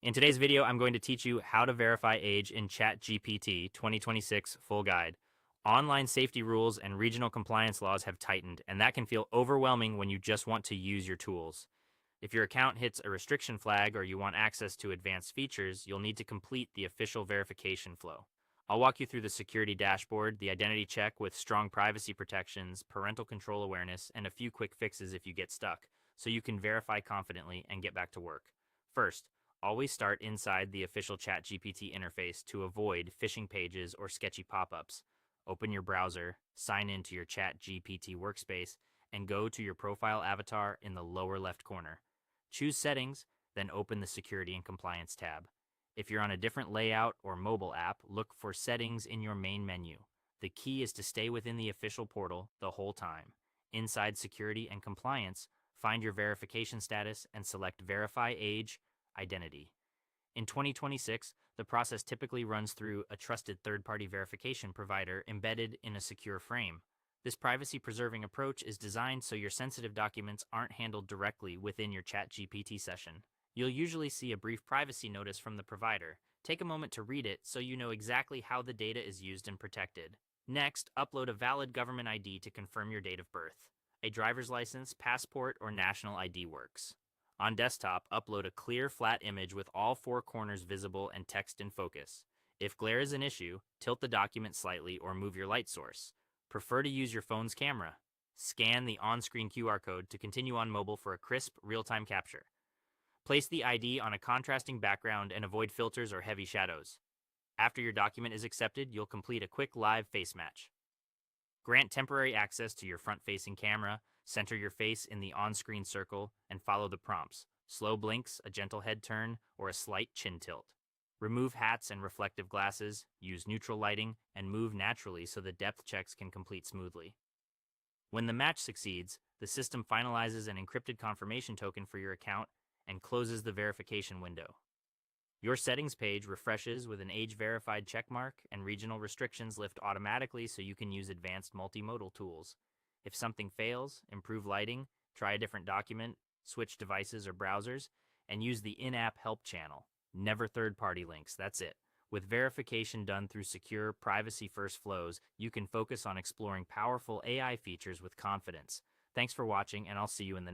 In today's video, I'm going to teach you how to verify age in ChatGPT 2026 full guide. Online safety rules and regional compliance laws have tightened, and that can feel overwhelming when you just want to use your tools. If your account hits a restriction flag or you want access to advanced features, you'll need to complete the official verification flow. I'll walk you through the security dashboard, the identity check with strong privacy protections, parental control awareness, and a few quick fixes if you get stuck, so you can verify confidently and get back to work. First, always start inside the official ChatGPT interface to avoid phishing pages or sketchy pop-ups. Open your browser, sign into your ChatGPT workspace, and go to your profile avatar in the lower left corner. Choose Settings, then open the Security and Compliance tab. If you're on a different layout or mobile app, look for Settings in your main menu. The key is to stay within the official portal the whole time. Inside Security and Compliance, find your verification status and select Verify Age, Identity. In 2026, the process typically runs through a trusted third-party verification provider embedded in a secure frame. This privacy-preserving approach is designed so your sensitive documents aren't handled directly within your ChatGPT session. You'll usually see a brief privacy notice from the provider. Take a moment to read it so you know exactly how the data is used and protected. Next, upload a valid government ID to confirm your date of birth. A driver's license, passport, or national ID works. On desktop, upload a clear, flat image with all four corners visible and text in focus. If glare is an issue, tilt the document slightly or move your light source. Prefer to use your phone's camera. Scan the on-screen QR code to continue on mobile for a crisp, real-time capture. Place the ID on a contrasting background and avoid filters or heavy shadows. After your document is accepted, you'll complete a quick live face match. Grant temporary access to your front-facing camera, center your face in the on-screen circle, and follow the prompts. Slow blinks, a gentle head turn, or a slight chin tilt. Remove hats and reflective glasses, use neutral lighting, and move naturally so the depth checks can complete smoothly. When the match succeeds, the system finalizes an encrypted confirmation token for your account and closes the verification window. Your settings page refreshes with an age-verified checkmark, and regional restrictions lift automatically so you can use advanced multimodal tools. If something fails, improve lighting, try a different document, switch devices or browsers, and use the in-app help channel. Never third-party links, that's it. With verification done through secure, privacy-first flows, you can focus on exploring powerful AI features with confidence. Thanks for watching, and I'll see you in the